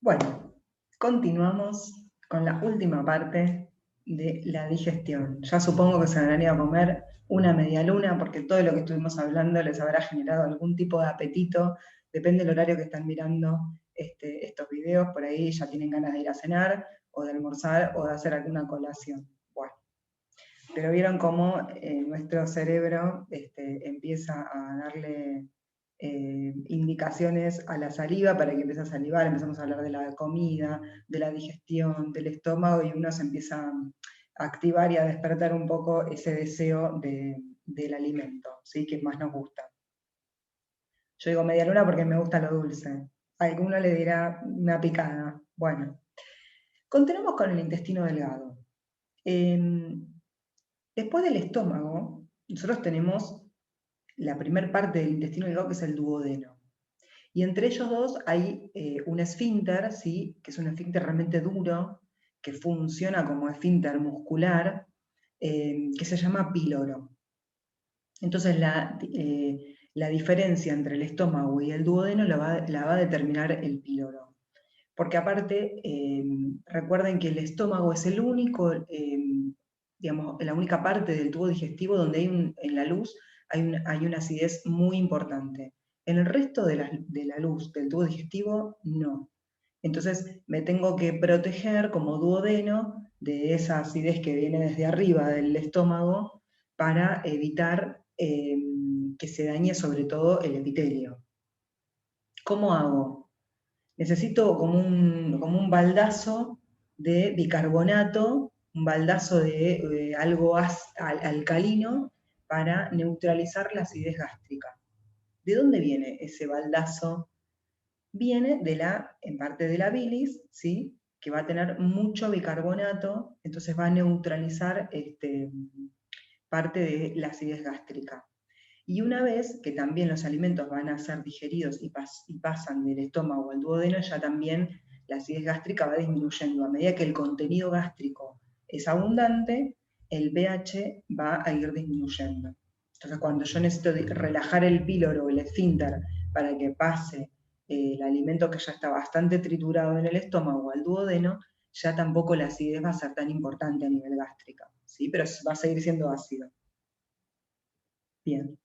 Bueno, continuamos con la última parte de la digestión. Ya supongo que se habrán ido a comer una media luna porque todo lo que estuvimos hablando les habrá generado algún tipo de apetito. Depende del horario que están mirando estos videos, por ahí ya tienen ganas de ir a cenar o de almorzar o de hacer alguna colación. Bueno, pero vieron cómo nuestro cerebro empieza a darle indicaciones a la saliva para que empiece a salivar, empezamos a hablar de la comida, de la digestión, del estómago, y uno se empieza a activar y a despertar un poco ese deseo del alimento, ¿sí? Que más nos gusta. Yo digo media luna porque me gusta lo dulce. Alguno le dirá una picada. Bueno, continuamos con el intestino delgado. Después del estómago, nosotros tenemos la primera parte del intestino delgado, que es el duodeno. Y entre ellos dos hay un esfínter, ¿sí? Que es un esfínter realmente duro, que funciona como esfínter muscular, que se llama píloro. Entonces la diferencia entre el estómago y el duodeno la va a determinar el píloro. Porque aparte, recuerden que el estómago es el único, digamos, la única parte del tubo digestivo donde en la luz hay una acidez muy importante. En el resto de la luz del tubo digestivo, no. Entonces me tengo que proteger como duodeno de esa acidez que viene desde arriba del estómago para evitar que se dañe sobre todo el epitelio. ¿Cómo hago? Necesito como un baldazo de bicarbonato, un baldazo de algo alcalino para neutralizar la acidez gástrica. ¿De dónde viene ese baldazo? Viene en parte de la bilis, ¿sí? Que va a tener mucho bicarbonato, entonces va a neutralizar parte de la acidez gástrica. Y una vez que también los alimentos van a ser digeridos y pasan del estómago al duodeno, ya también la acidez gástrica va disminuyendo. A medida que el contenido gástrico es abundante, el pH va a ir disminuyendo. Entonces, cuando yo necesito relajar el píloro o el esfínter para que pase el alimento que ya está bastante triturado en el estómago al duodeno, ya tampoco la acidez va a ser tan importante a nivel gástrico, ¿sí? Pero va a seguir siendo ácido. Bien.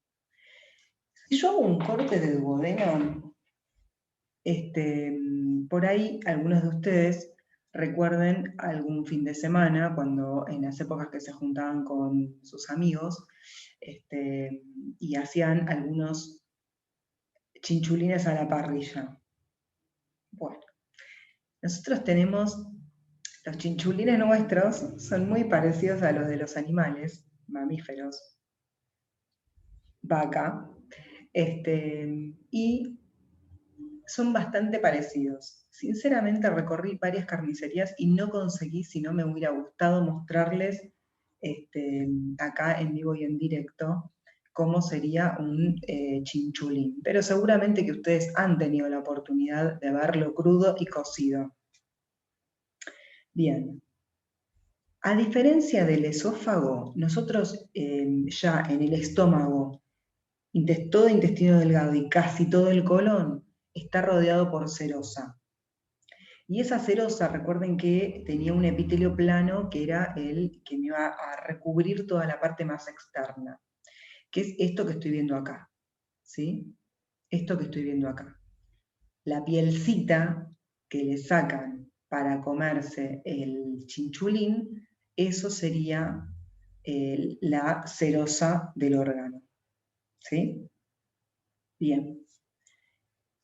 Si yo hago un corte de duodeno, por ahí algunos de ustedes recuerden algún fin de semana, cuando en las épocas que se juntaban con sus amigos, y hacían algunos chinchulines a la parrilla. Bueno, nosotros tenemos, los chinchulines nuestros son muy parecidos a los de los animales, mamíferos, vaca, y son bastante parecidos. Sinceramente recorrí varias carnicerías y no conseguí, si no me hubiera gustado mostrarles acá en vivo y en directo cómo sería un chinchulín. Pero seguramente que ustedes han tenido la oportunidad de verlo crudo y cocido. Bien. A diferencia del esófago, nosotros ya en el estómago, todo intestino delgado y casi todo el colon está rodeado por serosa. Y esa serosa, recuerden que tenía un epitelio plano que era el que me iba a recubrir toda la parte más externa, que es esto que estoy viendo acá, ¿sí? Esto que estoy viendo acá. La pielcita que le sacan para comerse el chinchulín, eso sería la serosa del órgano, ¿sí? Bien.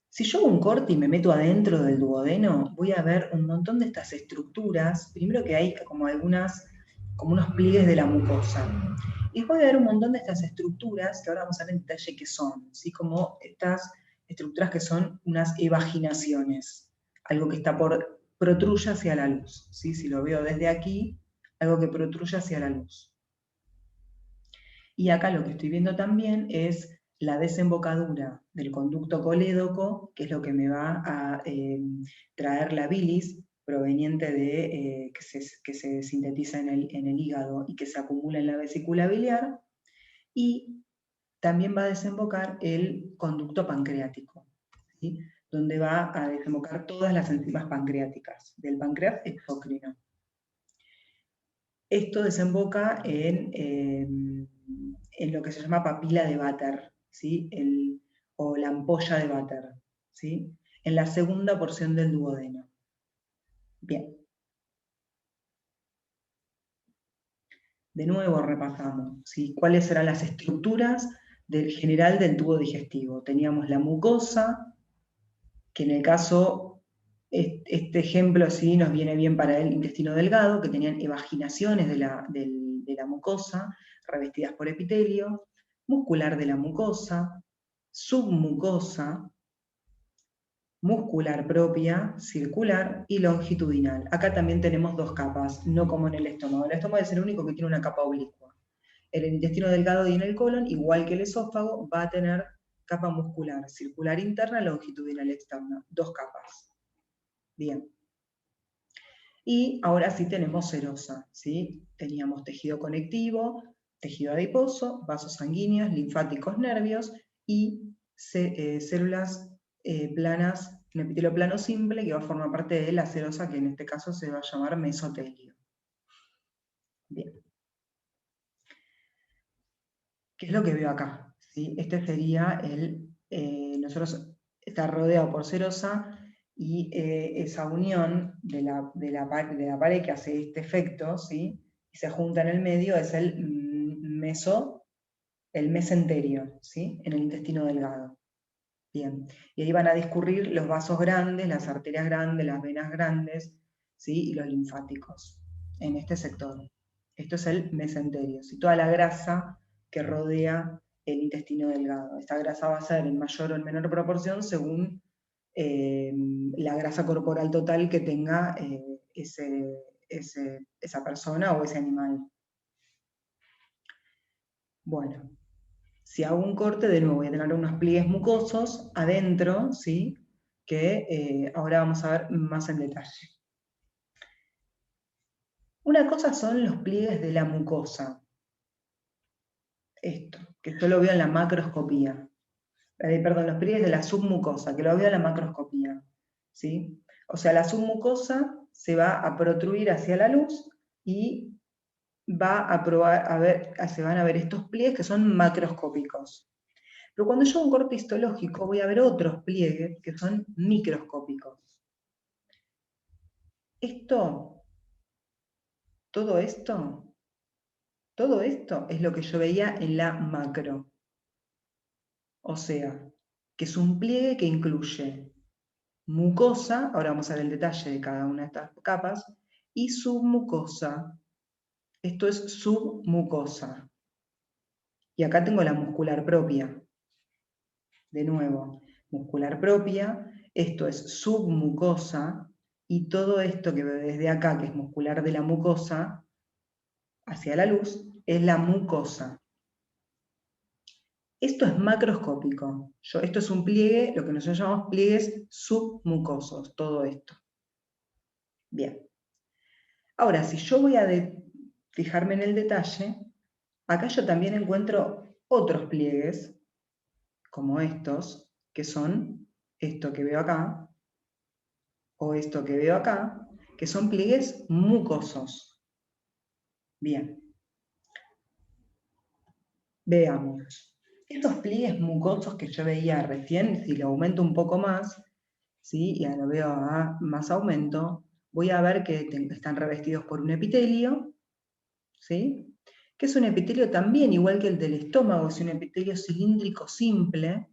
Si yo hago un corte y me meto adentro del duodeno, voy a ver un montón de estas estructuras. Primero que hay como como unos pliegues de la mucosa. Y después voy a ver un montón de estas estructuras, que ahora vamos a ver en detalle qué son, ¿sí? Como estas estructuras que son unas evaginaciones, algo que protruye hacia la luz, ¿sí? Si lo veo desde aquí, algo que protruye hacia la luz. Y acá lo que estoy viendo también es la desembocadura del conducto colédoco, que es lo que me va a traer la bilis proveniente de que se sintetiza en el hígado y que se acumula en la vesícula biliar, y también va a desembocar el conducto pancreático, ¿sí? donde va a desembocar todas las enzimas pancreáticas, del páncreas exócrino. Esto desemboca en lo que se llama papila de Vater, ¿sí? O la ampolla de Vater, ¿sí? En la segunda porción del duodeno. Bien. De nuevo repasamos, ¿sí? ¿Cuáles eran las estructuras general del tubo digestivo? Teníamos la mucosa, que en el caso, este ejemplo sí nos viene bien para el intestino delgado, que tenían evaginaciones de la mucosa, revestidas por epitelio, muscular de la mucosa, submucosa, muscular propia, circular y longitudinal. Acá también tenemos dos capas, no como en el estómago. El estómago es el único que tiene una capa oblicua. En el intestino delgado y en el colon, igual que el esófago, va a tener capa muscular, circular interna, longitudinal externa, dos capas. Bien. Y ahora sí tenemos serosa, ¿sí? Teníamos tejido conectivo, tejido adiposo, vasos sanguíneos, linfáticos, nervios y células planas, un epitelio plano simple que va a formar parte de la serosa, que en este caso se va a llamar mesotelio. Bien. ¿Qué es lo que veo acá? ¿Sí? Este sería está rodeado por serosa y esa unión de la pared que hace este efecto, ¿sí? Y se junta en el medio, es el mesenterio, ¿sí? En el intestino delgado. Bien. Y ahí van a discurrir los vasos grandes, las arterias grandes, las venas grandes, ¿sí? Y los linfáticos en este sector. Esto es el mesenterio, ¿sí? Toda la grasa que rodea el intestino delgado. Esta grasa va a ser en mayor o en menor proporción según la grasa corporal total que tenga esa persona o ese animal. Bueno, si hago un corte, de nuevo voy a tener unos pliegues mucosos adentro, ¿sí? Que ahora vamos a ver más en detalle. Una cosa son los pliegues de la mucosa. Esto, que yo lo veo en la macroscopía. Perdón, los pliegues de la submucosa, que lo veo en la macroscopía. ¿Sí? O sea, la submucosa se va a protruir hacia la luz y se van a ver estos pliegues que son macroscópicos. Pero cuando yo hago un corte histológico voy a ver otros pliegues que son microscópicos. Todo esto es lo que yo veía en la macro. O sea, que es un pliegue que incluye mucosa, ahora vamos a ver el detalle de cada una de estas capas, y submucosa. Esto es submucosa. Y acá tengo la muscular propia. De nuevo, muscular propia, esto es submucosa, y todo esto que veo desde acá, que es muscular de la mucosa, hacia la luz, es la mucosa. Esto es macroscópico. Esto es un pliegue, lo que nosotros llamamos pliegues submucosos, todo esto. Bien. Ahora, si yo voy a fijarme en el detalle, acá yo también encuentro otros pliegues, como estos, que son esto que veo acá, o esto que veo acá, que son pliegues mucosos. Bien. Veamos. Estos pliegues mucosos que yo veía recién, si lo aumento un poco más, ¿sí? Y ahora lo veo a más aumento, voy a ver que están revestidos por un epitelio, ¿sí? Que es un epitelio también, igual que el del estómago, es un epitelio cilíndrico simple,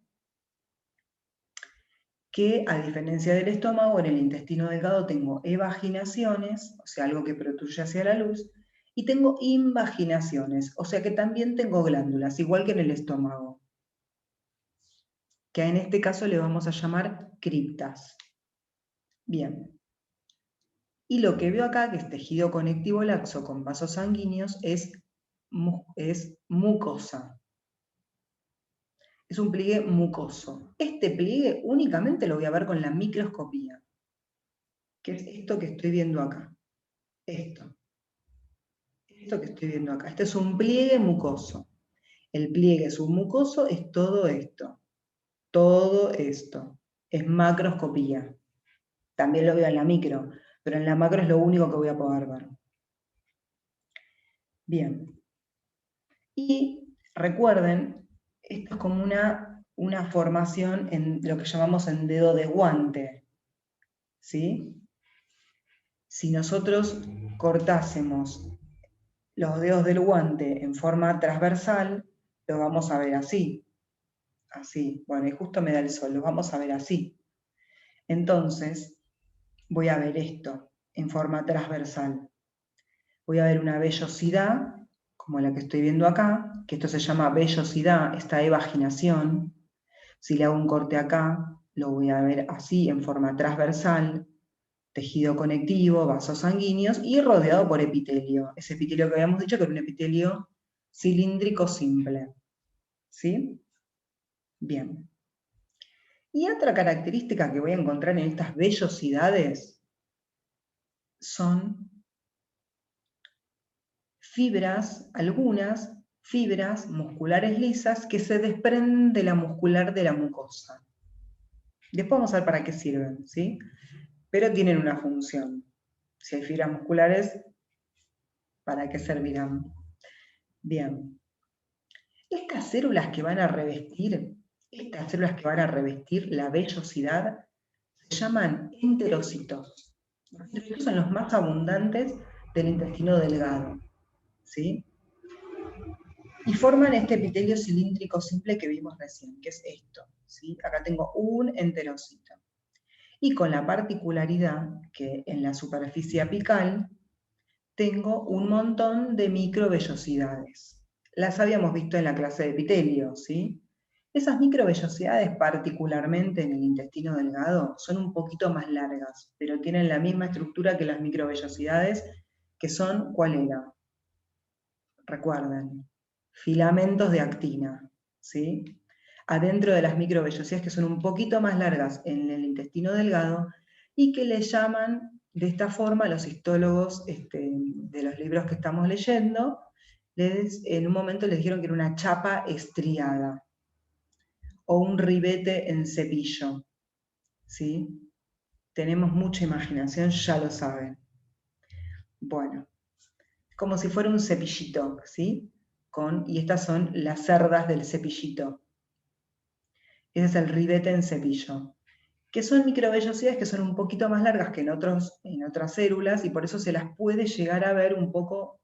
que a diferencia del estómago, en el intestino delgado tengo evaginaciones, o sea, algo que protruye hacia la luz, y tengo invaginaciones, o sea que también tengo glándulas, igual que en el estómago, que en este caso le vamos a llamar criptas. Bien. Y lo que veo acá, que es tejido conectivo laxo con vasos sanguíneos, es mucosa. Es un pliegue mucoso. Este pliegue únicamente lo voy a ver con la microscopía, que es esto que estoy viendo acá. Esto que estoy viendo acá. Este es un pliegue mucoso. El pliegue submucoso es todo esto. Todo esto. es macroscopía. También lo veo en la micro, pero en la macro es lo único que voy a poder ver. Bien. Y recuerden, esto es como una formación en lo que llamamos en dedo de guante, ¿sí? Si nosotros cortásemos los dedos del guante en forma transversal, los vamos a ver así. Así. Bueno, y justo me da el sol, los vamos a ver así. Entonces, voy a ver esto en forma transversal. Voy a ver una vellosidad, como la que estoy viendo acá, que esto se llama vellosidad, esta evaginación. Si le hago un corte acá, lo voy a ver así, en forma transversal, tejido conectivo, vasos sanguíneos y rodeado por epitelio. Ese epitelio que habíamos dicho que era un epitelio cilíndrico simple. ¿Sí? Bien. Y otra característica que voy a encontrar en estas vellosidades son fibras, algunas fibras musculares lisas que se desprenden de la muscular de la mucosa. Después vamos a ver para qué sirven, ¿sí? Pero tienen una función. Si hay fibras musculares, ¿para qué servirán? Bien. Estas células que van a revestir la vellosidad, se llaman enterocitos. Los enterocitos son los más abundantes del intestino delgado, ¿sí? Y forman este epitelio cilíndrico simple que vimos recién, que es esto, ¿sí? Acá tengo un enterocito. Y con la particularidad que en la superficie apical tengo un montón de microvellosidades. Las habíamos visto en la clase de epitelio, ¿sí? Esas microvellosidades, particularmente en el intestino delgado, son un poquito más largas, pero tienen la misma estructura que las microvellosidades, que son, ¿cuál era? Recuerden, filamentos de actina, ¿sí? Adentro de las microvellosidades que son un poquito más largas en el intestino delgado y que le llaman de esta forma los histólogos de los libros que estamos leyendo, en un momento les dijeron que era una chapa estriada o un ribete en cepillo, ¿sí? Tenemos mucha imaginación, ya lo saben. Bueno, como si fuera un cepillito, ¿sí? Y estas son las cerdas del cepillito. Ese es el ribete en cepillo. Que son microvellosidades que son un poquito más largas que en otras células y por eso se las puede llegar a ver un poco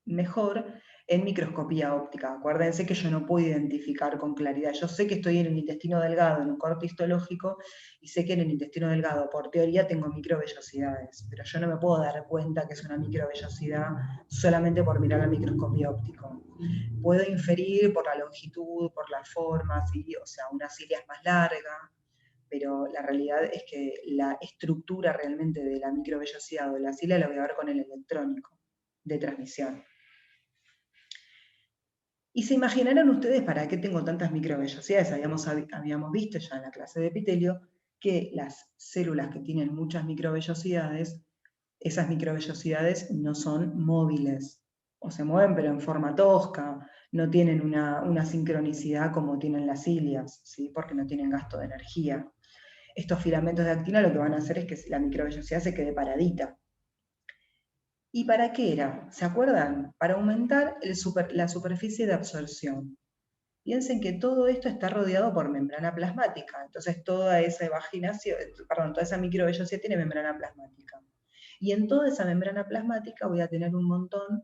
mejor en microscopía óptica. Acuérdense que yo no puedo identificar con claridad. Yo sé que estoy en el intestino delgado, en un corte histológico, y sé que en el intestino delgado, por teoría, tengo microvellosidades, pero yo no me puedo dar cuenta que es una microvellosidad solamente por mirar la microscopía óptica. Puedo inferir por la longitud, por la forma, ¿sí? O sea, una cilia es más larga, pero la realidad es que la estructura realmente de la microvellosidad o de la cilia la voy a ver con el electrónico de transmisión. Y se imaginarán ustedes para qué tengo tantas microvellosidades. Habíamos visto ya en la clase de epitelio que las células que tienen muchas microvellosidades, esas microvellosidades no son móviles, o se mueven pero en forma tosca, no tienen una sincronicidad como tienen las cilias, ¿sí? Porque no tienen gasto de energía. Estos filamentos de actina lo que van a hacer es que la microvellosidad se quede paradita. ¿Y para qué era? ¿Se acuerdan? Para aumentar la superficie de absorción. Piensen que todo esto está rodeado por membrana plasmática, entonces toda esa toda esa microvellosidad tiene membrana plasmática. Y en toda esa membrana plasmática voy a tener un montón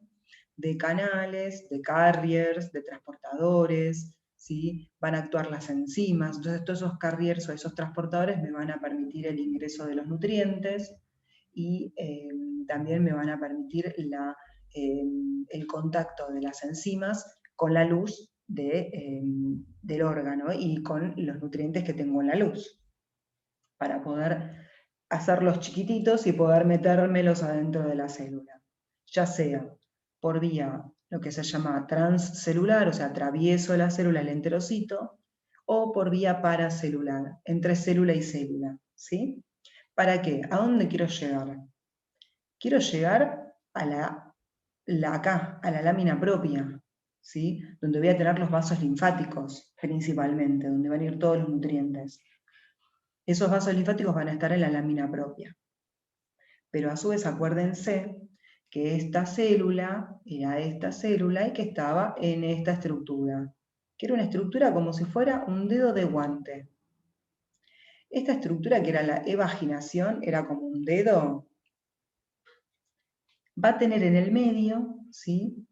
de canales, de carriers, de transportadores, ¿sí? Van a actuar las enzimas, entonces todos esos carriers o esos transportadores me van a permitir el ingreso de los nutrientes y también me van a permitir el contacto de las enzimas con la luz del órgano y con los nutrientes que tengo en la luz, para poder hacerlos chiquititos y poder metérmelos adentro de la célula, ya sea por vía lo que se llama transcelular, o sea, atravieso la célula, el enterocito, o por vía paracelular, entre célula y célula, ¿sí? ¿Para qué? ¿A dónde quiero llegar? Quiero llegar a acá, a la lámina propia, ¿sí? Donde voy a tener los vasos linfáticos, principalmente, donde van a ir todos los nutrientes. Esos vasos linfáticos van a estar en la lámina propia. Pero a su vez acuérdense que esta célula era esta célula y que estaba en esta estructura, que era una estructura como si fuera un dedo de guante. Esta estructura, que era la evaginación, era como un dedo, va a tener en el medio, ¿sí?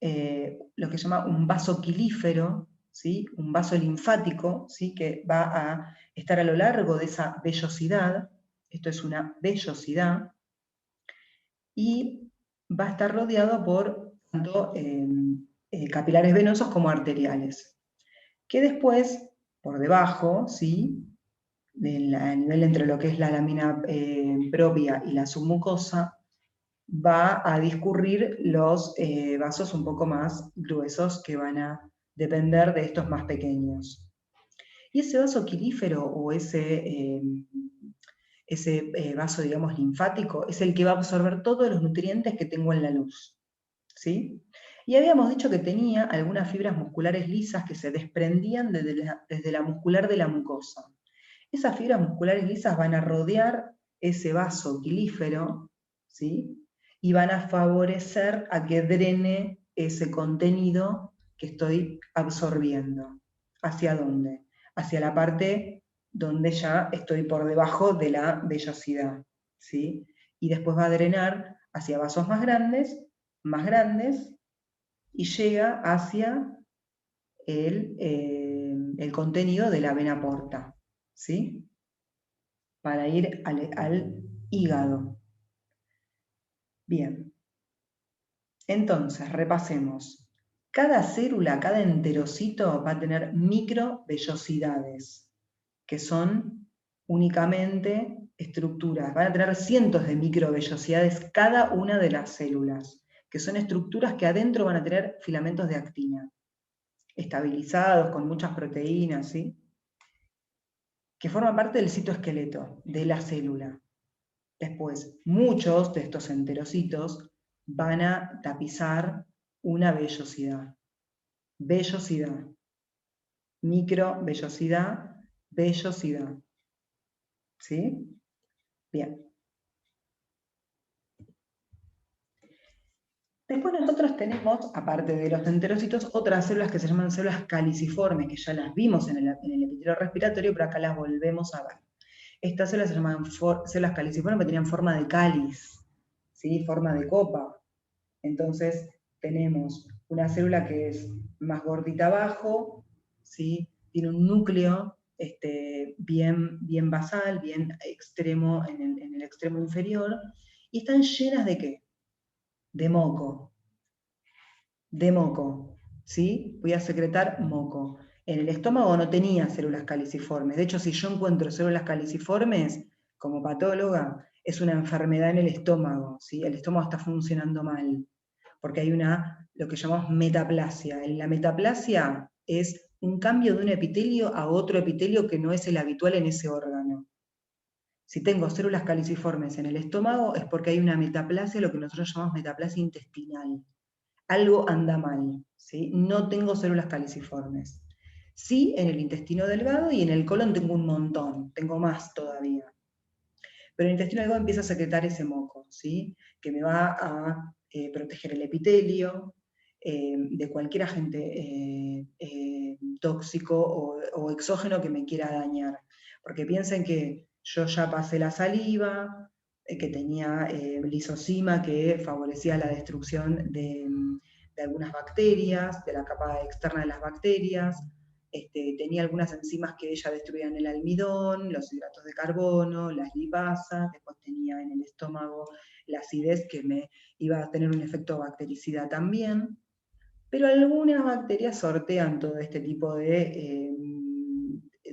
Lo que se llama un vaso quilífero, ¿sí? Un vaso linfático, ¿sí? Que va a estar a lo largo de esa vellosidad. Esto es una vellosidad, y va a estar rodeado por tanto capilares venosos como arteriales, que después, por debajo, ¿sí? A nivel entre lo que es la lámina propia y la submucosa, va a discurrir los vasos un poco más gruesos que van a depender de estos más pequeños. Y ese vaso quilífero o ese vaso, digamos, linfático, es el que va a absorber todos los nutrientes que tengo en la luz, ¿sí? Y habíamos dicho que tenía algunas fibras musculares lisas que se desprendían desde la muscular de la mucosa. Esas fibras musculares lisas van a rodear ese vaso quilífero, ¿sí? Y van a favorecer a que drene ese contenido que estoy absorbiendo. ¿Hacia dónde? Hacia la parte donde ya estoy por debajo de la vellosidad, ¿sí? Y después va a drenar hacia vasos más grandes, y llega hacia el contenido de la vena porta, ¿sí? Para ir al hígado. Bien, entonces repasemos. Cada célula, cada enterocito va a tener microvellosidades, que son únicamente estructuras. Van a tener cientos de microvellosidades cada una de las células, que son estructuras que adentro van a tener filamentos de actina, estabilizados con muchas proteínas, ¿sí? Que forman parte del citoesqueleto de la célula. Después, muchos de estos enterocitos van a tapizar una vellosidad. Vellosidad. Microvellosidad, vellosidad. ¿Sí? Bien. Después nosotros tenemos, aparte de los enterocitos, otras células que se llaman células caliciformes, que ya las vimos en el epitelio respiratorio, pero acá las volvemos a ver. Estas células se llaman células caliciformes porque tenían forma de cáliz, ¿sí? Forma de copa. Entonces tenemos una célula que es más gordita abajo, ¿sí? Tiene un núcleo bien basal, bien extremo en el extremo inferior, y están llenas ¿de qué? De moco, de moco, ¿sí? Voy a secretar moco. En el estómago no tenía células caliciformes. De hecho, si yo encuentro células caliciformes, como patóloga, es una enfermedad en el estómago, ¿sí? El estómago está funcionando mal, porque hay lo que llamamos metaplasia. La metaplasia es un cambio de un epitelio a otro epitelio que no es el habitual en ese órgano. Si tengo células caliciformes en el estómago es porque hay una metaplasia, lo que nosotros llamamos metaplasia intestinal. Algo anda mal, ¿sí? No tengo células caliciformes. Sí, en el intestino delgado y en el colon tengo un montón, tengo más todavía. Pero el intestino delgado empieza a secretar ese moco, ¿sí? Que me va a proteger el epitelio de cualquier agente tóxico o exógeno que me quiera dañar. Porque piensen que yo ya pasé la saliva, que tenía lisozima que favorecía la destrucción de algunas bacterias, de la capa externa de las bacterias. Tenía algunas enzimas que ella destruían el almidón, los hidratos de carbono, las lipasas, después tenía en el estómago la acidez que me iba a tener un efecto bactericida también, pero algunas bacterias sortean todo este tipo de,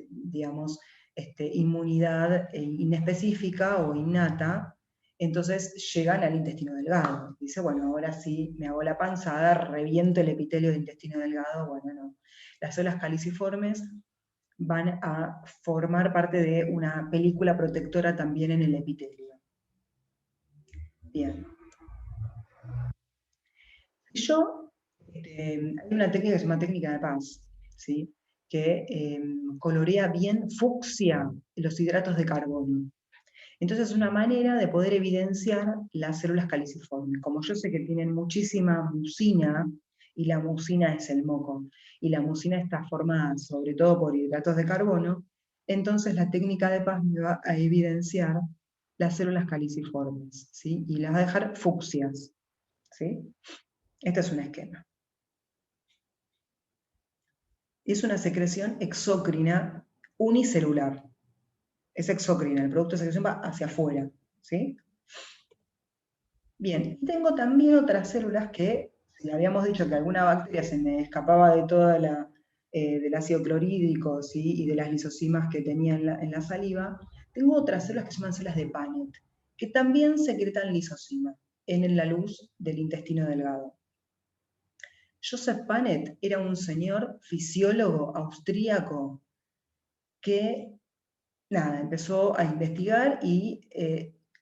digamos, inmunidad inespecífica o innata, entonces llegan al intestino delgado. Dice, bueno, ahora sí me hago la panzada, reviento el epitelio del intestino delgado, bueno, no. Las células caliciformes van a formar parte de una película protectora también en el epitelio. Bien. Yo, hay una técnica que se llama técnica de Paz, ¿sí? que colorea bien fucsia los hidratos de carbono. Entonces es una manera de poder evidenciar las células caliciformes. Como yo sé que tienen muchísima mucina, y la mucina es el moco, y la mucina está formada sobre todo por hidratos de carbono, entonces la técnica de Paz me va a evidenciar las células caliciformes, ¿sí? Y las va a dejar fucsias, ¿sí? Este es un esquema. Es una secreción exócrina unicelular. Es exócrina, el producto de secreción va hacia afuera, ¿sí? Bien, tengo también otras células que, si habíamos dicho que alguna bacteria se me escapaba de toda del ácido clorhídrico, ¿sí? Y de las lisosimas que tenía en la saliva, tengo otras células que se llaman células de Paneth, que también secretan lisosima en la luz del intestino delgado. Joseph Paneth era un señor fisiólogo austríaco que, nada, empezó a investigar y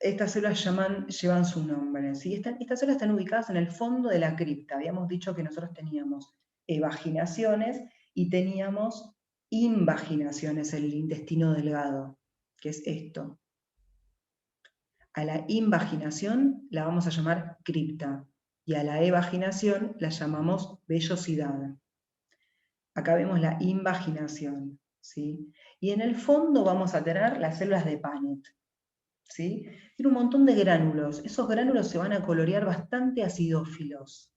estas células llevan su nombre, ¿sí? Estas células están ubicadas en el fondo de la cripta. Habíamos dicho que nosotros teníamos evaginaciones y teníamos invaginaciones en el intestino delgado, que es esto. A la invaginación la vamos a llamar cripta y a la evaginación la llamamos vellosidad. Acá vemos la invaginación, ¿sí? Y en el fondo vamos a tener las células de Paneth, ¿sí? Tiene un montón de gránulos. Esos gránulos se van a colorear bastante acidófilos.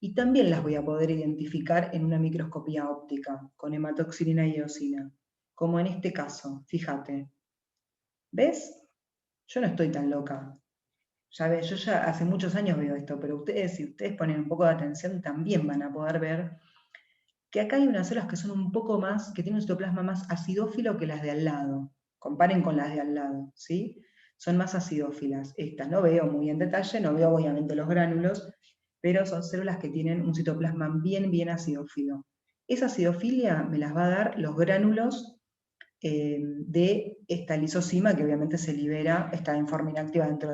Y también las voy a poder identificar en una microscopía óptica, con hematoxilina y eosina. Como en este caso, fíjate. ¿Ves? Yo no estoy tan loca. Ya ves, yo ya hace muchos años veo esto, pero ustedes, si ustedes ponen un poco de atención, también van a poder ver que acá hay unas células que son un poco más, que tienen un citoplasma más acidófilo que las de al lado. Comparen con las de al lado, ¿sí? Son más acidófilas. Estas no veo muy en detalle, no veo obviamente los gránulos, pero son células que tienen un citoplasma bien acidófilo. Esa acidofilia me las va a dar los gránulos de esta lisosima, que obviamente se libera, está en forma inactiva dentro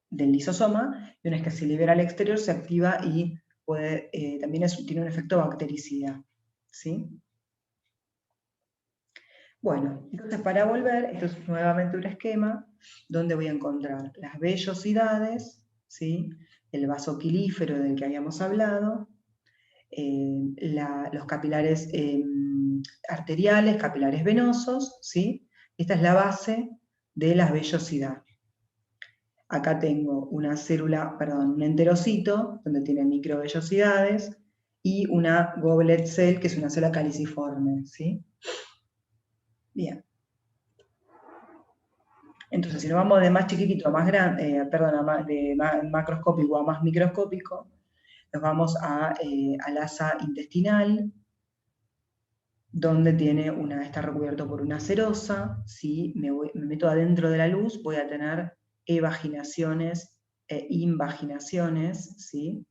del lisosoma, y una vez que se libera al exterior se activa y también tiene un efecto bactericida, ¿sí? Bueno, entonces para volver, esto es nuevamente un esquema donde voy a encontrar las vellosidades, ¿sí? El vaso quilífero del que habíamos hablado, los capilares arteriales, capilares venosos, ¿sí? Esta es la base de la vellosidad. Acá tengo una célula, perdón, un enterocito, donde tiene microvellosidades, y una goblet cell, que es una célula caliciforme, ¿sí? Bien. Entonces, si nos vamos de más chiquitito a más grande, de más macroscópico a más microscópico, nos vamos al asa intestinal, donde está recubierto por una serosa. Si me meto adentro de la luz, voy a tener evaginaciones e invaginaciones, ¿sí?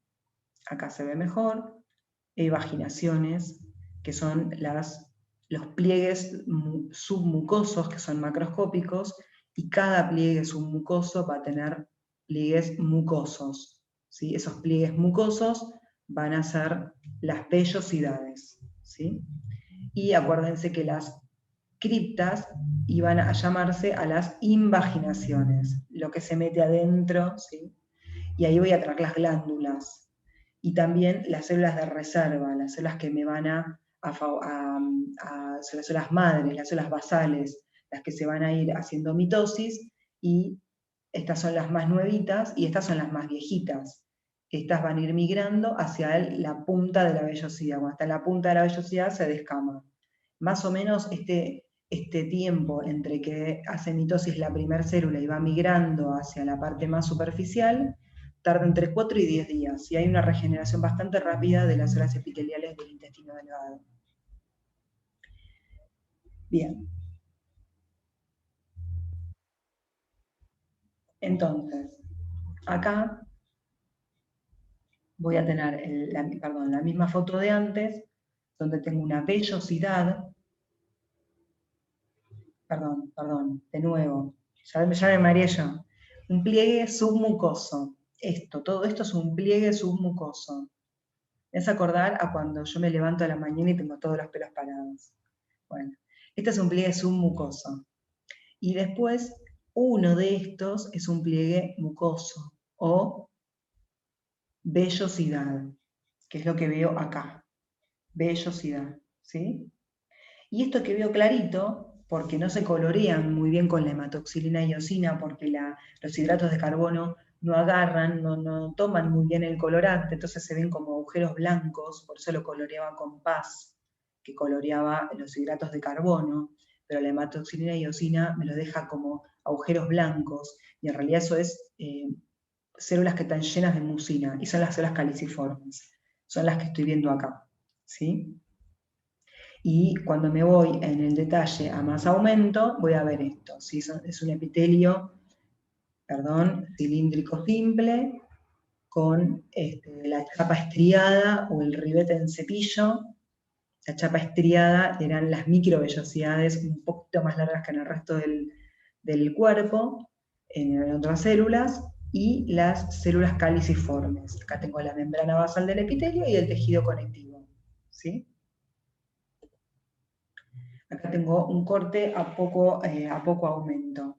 Acá se ve mejor, evaginaciones, que son los pliegues submucosos, que son macroscópicos, y cada pliegue submucoso va a tener pliegues mucosos, ¿sí? Esos pliegues mucosos van a ser las vellosidades, ¿sí? Y acuérdense que las criptas iban a llamarse a las invaginaciones, lo que se mete adentro, ¿sí? Y ahí voy a tener las glándulas, y también las células de reserva, las células que me van las células madres, las células basales, las que se van a ir haciendo mitosis, y estas son las más nuevitas y estas son las más viejitas. Estas van a ir migrando hacia la punta de la vellosidad. Cuando está en la punta de la vellosidad se descama. Más o menos este tiempo entre que hace mitosis la primera célula y va migrando hacia la parte más superficial, tarda entre 4 y 10 días, y hay una regeneración bastante rápida de las células epiteliales del intestino delgado. Bien. Entonces, acá voy a tener la misma foto de antes, donde tengo una vellosidad, de nuevo, ya me mareé yo, un pliegue submucoso. Todo esto es un pliegue submucoso. Me hace acordar a cuando yo me levanto a la mañana y tengo todos los pelos parados. Bueno, este es un pliegue submucoso. Y después, uno de estos es un pliegue mucoso o vellosidad, que es lo que veo acá. Vellosidad, ¿sí? Y esto que veo clarito, porque no se colorean muy bien con la hematoxilina y eosina, porque los hidratos de carbono no agarran, no toman muy bien el colorante, entonces se ven como agujeros blancos, por eso lo coloreaba con Paz, que coloreaba los hidratos de carbono, pero la hematoxilina y eosina me lo deja como agujeros blancos, y en realidad eso es células que están llenas de mucina, y son las células caliciformes, son las que estoy viendo acá, ¿sí? Y cuando me voy en el detalle a más aumento, voy a ver esto. ¿Sí? Es un epitelio, perdón, cilíndrico simple, con la chapa estriada o el ribete en cepillo. La chapa estriada eran las microvellosidades un poquito más largas que en el resto del cuerpo, en otras células, y las células caliciformes. Acá tengo la membrana basal del epitelio y el tejido conectivo. ¿Sí? Acá tengo un corte a poco aumento,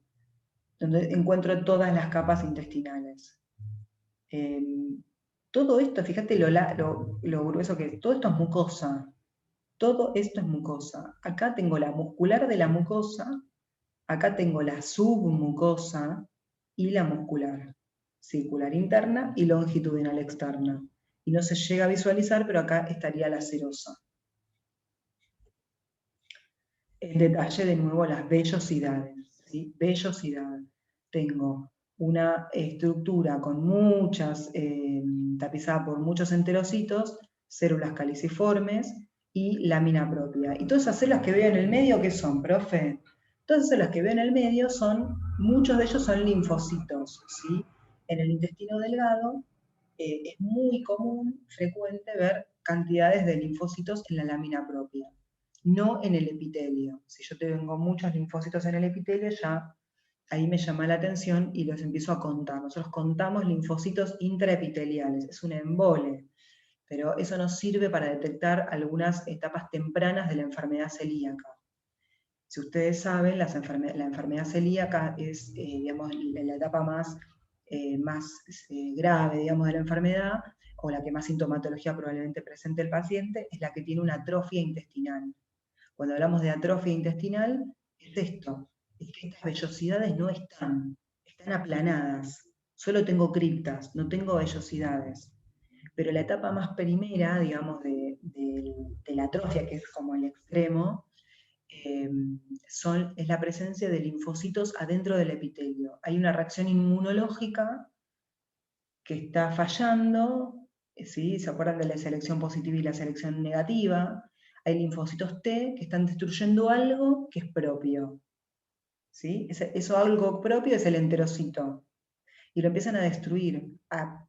donde encuentro todas las capas intestinales. Eh, todo esto, fíjate lo grueso que es, todo esto es mucosa. Todo esto es mucosa. Acá tengo la muscular de la mucosa, acá tengo la submucosa y la muscular, circular interna y longitudinal externa. Y no se llega a visualizar, pero acá estaría la serosa. En detalle de nuevo las vellosidades, ¿sí? Vellosidad. Tengo una estructura con muchas, tapizada por muchos enterocitos, células caliciformes y lámina propia. Y todas esas células que veo en el medio, ¿qué son, profe? Todas esas células que veo en el medio son, muchos de ellos son linfocitos, ¿sí? En el intestino delgado es muy común, frecuente ver cantidades de linfocitos en la lámina propia, no en el epitelio. Si yo tengo muchos linfocitos en el epitelio, ya ahí me llama la atención y los empiezo a contar. Nosotros contamos linfocitos intraepiteliales, es un embole, pero eso nos sirve para detectar algunas etapas tempranas de la enfermedad celíaca. Si ustedes saben, la enfermedad celíaca es digamos, la etapa más grave digamos, de la enfermedad, o la que más sintomatología probablemente presente el paciente, es la que tiene una atrofia intestinal. Cuando hablamos de atrofia intestinal, es esto, es que estas vellosidades no están aplanadas, solo tengo criptas, no tengo vellosidades. Pero la etapa más primera, digamos, de la atrofia, que es como el extremo, es la presencia de linfocitos adentro del epitelio. Hay una reacción inmunológica que está fallando, ¿sí? ¿Se acuerdan de la selección positiva y la selección negativa? Hay linfocitos T que están destruyendo algo que es propio. ¿Sí? Eso algo propio es el enterocito. Y lo empiezan a destruir a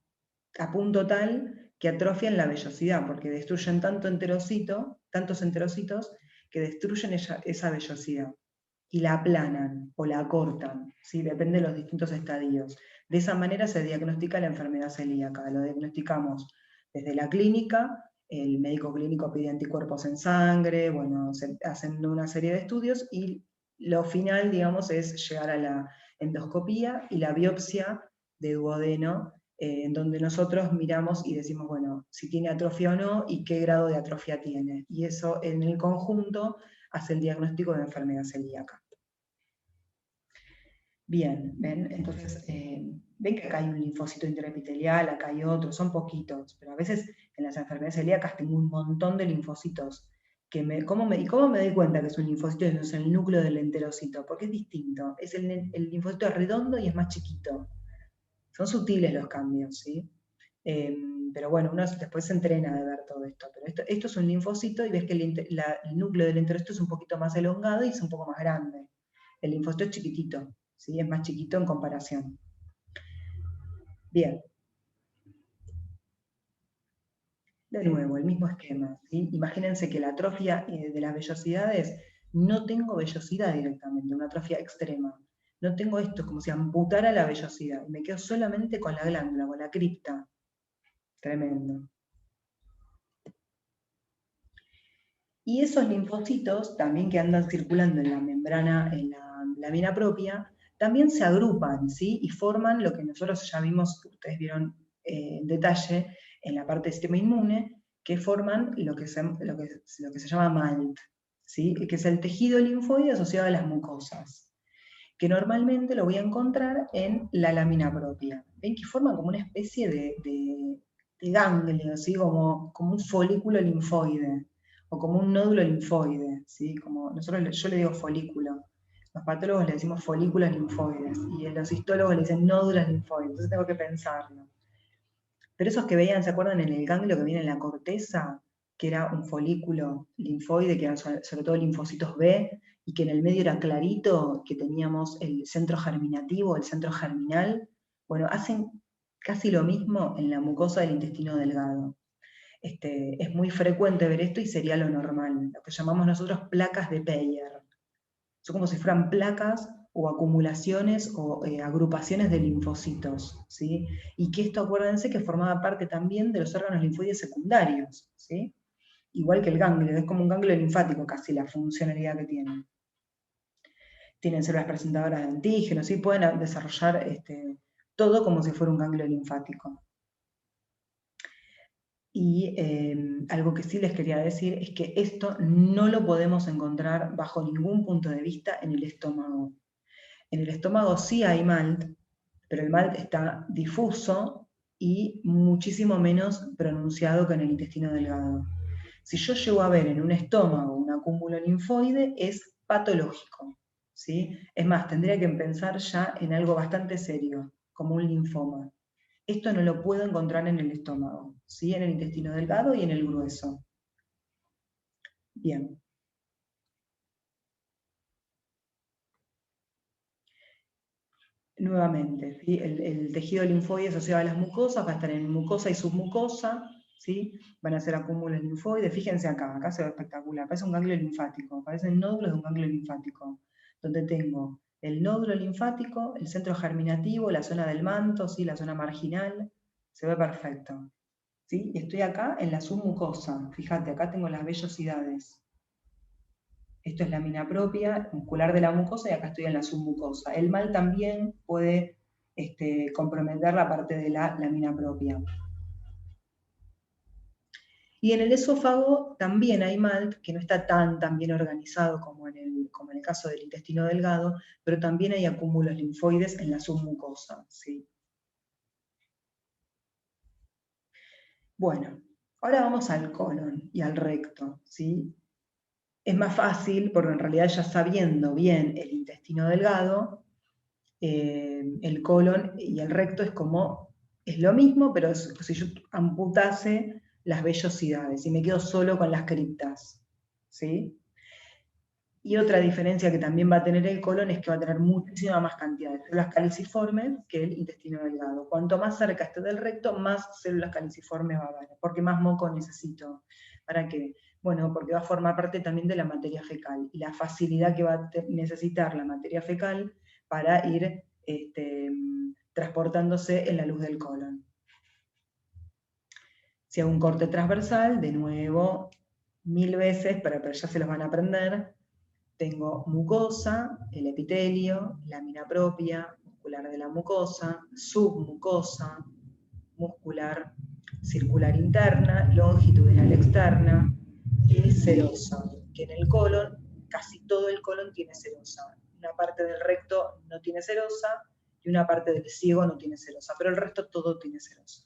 punto tal que atrofian la vellosidad, porque destruyen tantos enterocitos, que destruyen esa vellosidad y la aplanan o la acortan, ¿sí? Depende de los distintos estadios. De esa manera se diagnostica la enfermedad celíaca. Lo diagnosticamos desde la clínica, el médico clínico pide anticuerpos en sangre, bueno, se hacen una serie de estudios y lo final, digamos, es llegar a la endoscopía y la biopsia de duodeno, en donde nosotros miramos y decimos, bueno, si tiene atrofia o no y qué grado de atrofia tiene. Y eso en el conjunto hace el diagnóstico de enfermedad celíaca. Bien, ¿ven? Entonces, ven que acá hay un linfocito intraepitelial, acá hay otro, son poquitos, pero a veces en las enfermedades celíacas tengo un montón de linfocitos. ¿Cómo me doy cuenta que es un linfocito y no es el núcleo del enterocito? Porque es distinto. El linfocito es redondo y es más chiquito. Son sutiles los cambios, ¿sí? Pero bueno, uno después se entrena de ver todo esto. Pero esto es un linfocito y ves que el núcleo del enterocito es un poquito más elongado y es un poco más grande. El linfocito es chiquitito, ¿sí? Es más chiquito en comparación. Bien. De nuevo, el mismo esquema, ¿sí? Imagínense que la atrofia de las vellosidades, no tengo vellosidad directamente, una atrofia extrema. No tengo esto, como si amputara la vellosidad, y me quedo solamente con la glándula, con la cripta. Tremendo. Y esos linfocitos, también que andan circulando en la membrana, en la lámina propia, también se agrupan, ¿sí? Y forman lo que nosotros ya vimos, ustedes vieron en detalle, en la parte del sistema inmune, que forman lo que se llama MALT, ¿sí? Que es el tejido linfoide asociado a las mucosas, que normalmente lo voy a encontrar en la lámina propia. Ven que forman como una especie de ganglio, ¿sí? Como un folículo linfoide, o como un nódulo linfoide, ¿sí? Yo le digo folículo. Los patólogos le decimos folículos linfoides, y los histólogos le dicen nódulos linfoides, entonces tengo que pensarlo. Pero esos que veían, ¿se acuerdan en el ganglio que viene en la corteza? Que era un folículo linfoide, que eran sobre todo linfocitos B, y que en el medio era clarito, que teníamos el centro germinativo, el centro germinal. Bueno, hacen casi lo mismo en la mucosa del intestino delgado. Es muy frecuente ver esto y sería lo normal, lo que llamamos nosotros placas de Peyer. Son como si fueran placas o acumulaciones o agrupaciones de linfocitos, ¿sí? Y que esto, acuérdense, que formaba parte también de los órganos linfoides secundarios, ¿sí? Igual que el ganglio, es como un ganglio linfático casi la funcionalidad que tienen. Tienen células presentadoras de antígenos, ¿sí? Pueden desarrollar todo como si fuera un ganglio linfático. Y algo que sí les quería decir es que esto no lo podemos encontrar bajo ningún punto de vista en el estómago. En el estómago sí hay MALT, pero el MALT está difuso y muchísimo menos pronunciado que en el intestino delgado. Si yo llego a ver en un estómago un acúmulo linfoide, es patológico, ¿sí? Es más, tendría que pensar ya en algo bastante serio, como un linfoma. Esto no lo puedo encontrar en el estómago, ¿sí? En el intestino delgado y en el grueso. Bien. Nuevamente, ¿sí? El tejido linfoide asociado a las mucosas va a estar en mucosa y submucosa, ¿sí? Van a ser acúmulos linfoides. Fíjense acá se ve espectacular, parece un ganglio linfático, parecen nódulos de un ganglio linfático, donde tengo el nódulo linfático, el centro germinativo, la zona del manto, ¿sí? La zona marginal, se ve perfecto. ¿Sí? Y estoy acá en la submucosa, fíjate, acá tengo las vellosidades. Esto es lámina propia, muscular de la mucosa, y acá estoy en la submucosa. El mal también puede comprometer la parte de la lámina propia. Y en el esófago también hay MALT, que no está tan bien organizado como en el caso del intestino delgado, pero también hay acúmulos linfoides en la submucosa, ¿sí? Bueno, ahora vamos al colon y al recto, ¿sí? Es más fácil, porque en realidad ya sabiendo bien el intestino delgado, el colon y el recto es lo mismo, pero es si yo amputase las vellosidades y me quedo solo con las criptas, ¿sí? Y otra diferencia que también va a tener el colon es que va a tener muchísima más cantidad de células caliciformes que el intestino delgado. Cuanto más cerca esté del recto, más células caliciformes va a haber, porque más moco necesito. ¿Para qué? Bueno, porque va a formar parte también de la materia fecal y la facilidad que va a necesitar la materia fecal para ir transportándose en la luz del colon. Si hago un corte transversal, de nuevo, 1000 veces, pero ya se los van a aprender. Tengo mucosa, el epitelio, lámina propia, muscular de la mucosa, submucosa, muscular circular interna, longitudinal externa y serosa, que en el colon, casi todo el colon tiene serosa. Una parte del recto no tiene serosa y una parte del ciego no tiene serosa, pero el resto todo tiene serosa.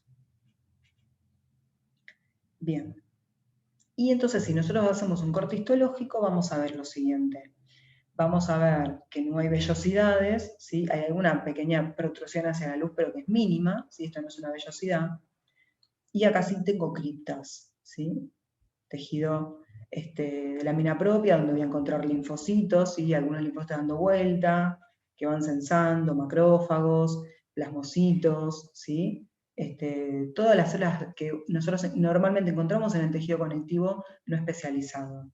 Bien. Y entonces, si nosotros hacemos un corte histológico, vamos a ver lo siguiente. Vamos a ver que no hay vellosidades, ¿sí? Hay alguna pequeña protrusión hacia la luz, pero que es mínima, ¿sí? Esto no es una vellosidad. Y acá sí tengo criptas, ¿sí? Tejido de lámina propia, donde voy a encontrar linfocitos, ¿sí? Algunos linfocitos dando vuelta, que van sensando, macrófagos, plasmocitos, ¿sí? Todas las células que nosotros normalmente encontramos en el tejido conectivo no especializado.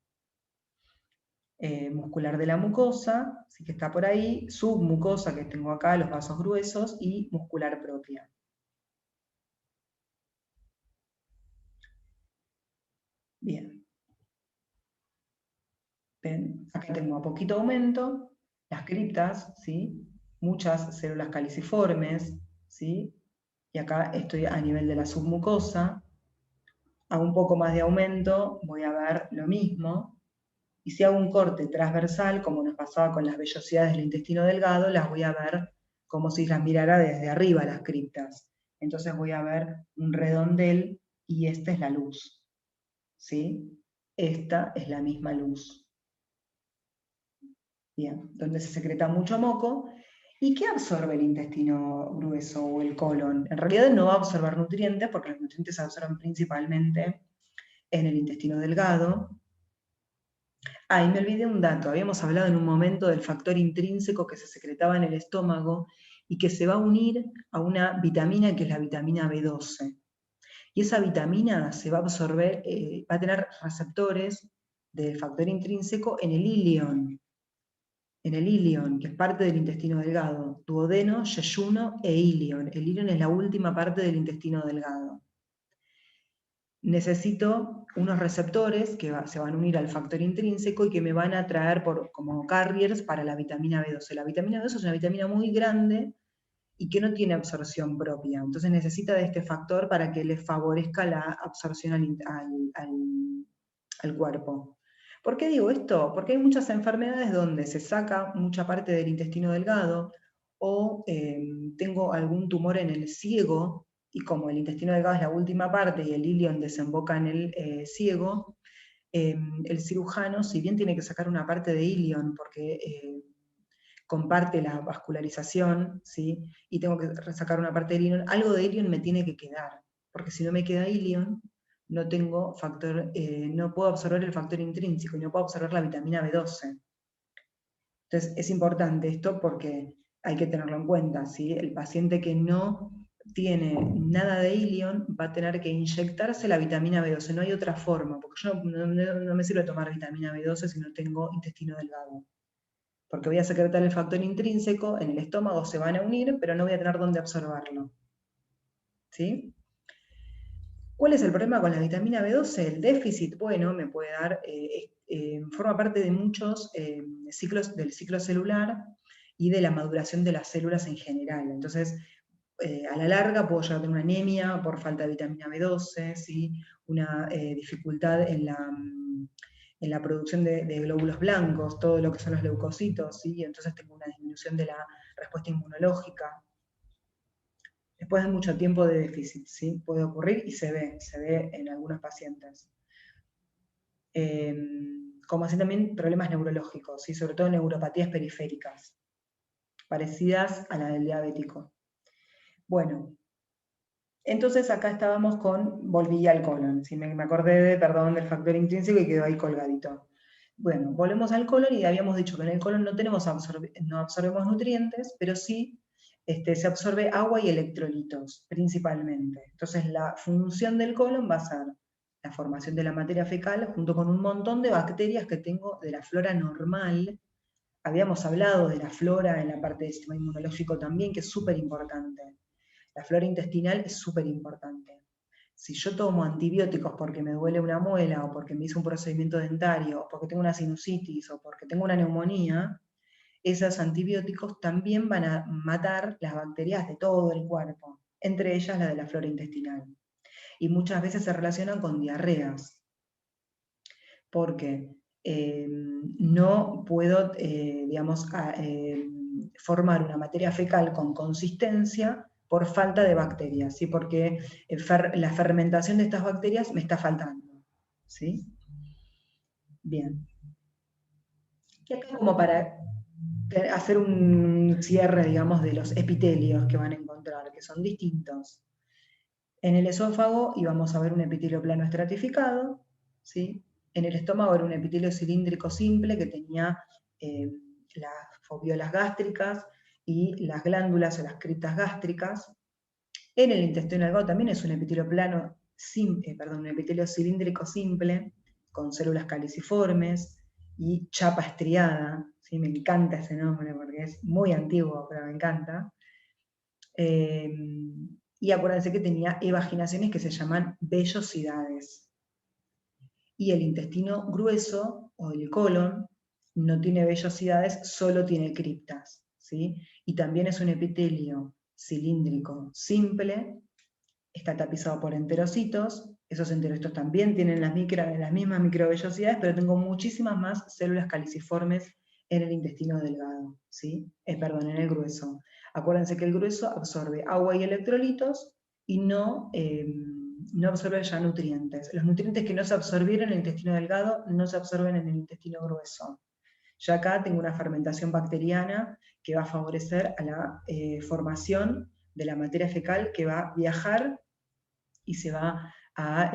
Muscular de la mucosa, así que está por ahí, submucosa, que tengo acá, los vasos gruesos, y muscular propia. Bien. ¿Ven? Acá tengo a poquito aumento, las criptas, ¿sí? Muchas células caliciformes, ¿sí? Y acá estoy a nivel de la submucosa. A un poco más de aumento voy a ver lo mismo. Y si hago un corte transversal, como nos pasaba con las vellosidades del intestino delgado, las voy a ver como si las mirara desde arriba las criptas. Entonces voy a ver un redondel y esta es la luz, ¿sí? Esta es la misma luz. Bien, donde se secreta mucho moco. ¿Y qué absorbe el intestino grueso o el colon? En realidad no va a absorber nutrientes, porque los nutrientes se absorben principalmente en el intestino delgado. Ah, y me olvidé un dato. Habíamos hablado en un momento del factor intrínseco que se secretaba en el estómago y que se va a unir a una vitamina que es la vitamina B12. Y esa vitamina se va a absorber, va a tener receptores del factor intrínseco en el ilion, que es parte del intestino delgado, duodeno, yeyuno e ilion. El ilion es la última parte del intestino delgado. Necesito unos receptores que se van a unir al factor intrínseco y que me van a traer como carriers para la vitamina B12. La vitamina B12 es una vitamina muy grande y que no tiene absorción propia. Entonces necesita de este factor para que le favorezca la absorción al cuerpo. ¿Por qué digo esto? Porque hay muchas enfermedades donde se saca mucha parte del intestino delgado o tengo algún tumor en el ciego y como el intestino delgado es la última parte y el ilion desemboca en el ciego, el cirujano, si bien tiene que sacar una parte de ilion porque comparte la vascularización, ¿sí? Y tengo que sacar una parte de ilion, algo de ilion me tiene que quedar, porque si no me queda ilion, no tengo factor, no puedo absorber el factor intrínseco y no puedo absorber la vitamina B12. Entonces es importante esto porque hay que tenerlo en cuenta, ¿sí? El paciente que no tiene nada de ilion va a tener que inyectarse la vitamina B12, no hay otra forma, porque yo no me sirve tomar vitamina B12 si no tengo intestino delgado. Porque voy a secretar el factor intrínseco, en el estómago se van a unir, pero no voy a tener dónde absorberlo. ¿Sí? ¿Cuál es el problema con la vitamina B12? El déficit, bueno, me puede dar, forma parte de muchos ciclos del ciclo celular y de la maduración de las células en general. Entonces, a la larga puedo llegar a tener una anemia por falta de vitamina B12, ¿sí? Una dificultad en la producción de glóbulos blancos, todo lo que son los leucocitos, ¿sí? Entonces tengo una disminución de la respuesta inmunológica. Después de mucho tiempo de déficit, ¿sí? Puede ocurrir y se ve en algunos pacientes. Como así también problemas neurológicos, ¿sí? Sobre todo neuropatías periféricas, parecidas a la del diabético. Bueno, entonces acá estábamos volví al colon, si me acordé perdón, del factor intrínseco y quedó ahí colgadito. Bueno, volvemos al colon y habíamos dicho que en el colon no absorbemos nutrientes, pero sí se absorbe agua y electrolitos, principalmente. Entonces la función del colon va a ser la formación de la materia fecal junto con un montón de bacterias que tengo de la flora normal. Habíamos hablado de la flora en la parte del sistema inmunológico también, que es súper importante. La flora intestinal es súper importante. Si yo tomo antibióticos porque me duele una muela, o porque me hice un procedimiento dentario, o porque tengo una sinusitis, o porque tengo una neumonía, esos antibióticos también van a matar las bacterias de todo el cuerpo, entre ellas la de la flora intestinal. Y muchas veces se relacionan con diarreas, porque no puedo, digamos, formar una materia fecal con consistencia por falta de bacterias, ¿sí? Porque la fermentación de estas bacterias me está faltando, ¿sí? Bien. Y acá como para hacer un cierre, digamos, de los epitelios que van a encontrar, que son distintos. En el esófago íbamos a ver un epitelio plano estratificado, ¿sí? En el estómago era un epitelio cilíndrico simple que tenía las fobiolas gástricas y las glándulas o las criptas gástricas. En el intestino delgado también es un epitelio plano, un epitelio cilíndrico simple, con células caliciformes y chapa estriada. ¿Sí? Me encanta ese nombre porque es muy antiguo, pero me encanta. Y acuérdense que tenía evaginaciones que se llaman vellosidades. Y el intestino grueso, o el colon, no tiene vellosidades, solo tiene criptas, ¿sí? Y también es un epitelio cilíndrico simple, está tapizado por enterocitos, esos enterocitos también tienen las mismas microvellosidades, pero tengo muchísimas más células caliciformes en el intestino delgado, ¿sí? Perdón, en el grueso. Acuérdense que el grueso absorbe agua y electrolitos y no absorbe ya nutrientes. Los nutrientes que no se absorbieron en el intestino delgado no se absorben en el intestino grueso. Ya acá tengo una fermentación bacteriana que va a favorecer a la formación de la materia fecal que va a viajar y se va a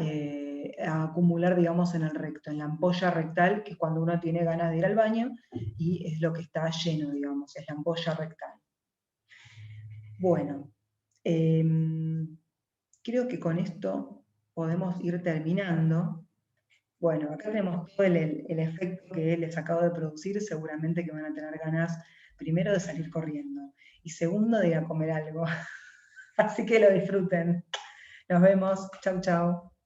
acumular, digamos, en el recto, en la ampolla rectal, que es cuando uno tiene ganas de ir al baño, y es lo que está lleno, digamos, es la ampolla rectal. Bueno, creo que con esto podemos ir terminando. Bueno, acá tenemos todo el efecto que les acabo de producir, seguramente que van a tener ganas, primero, de salir corriendo, y segundo, de ir a comer algo. Así que lo disfruten. Nos vemos. Chau, chau.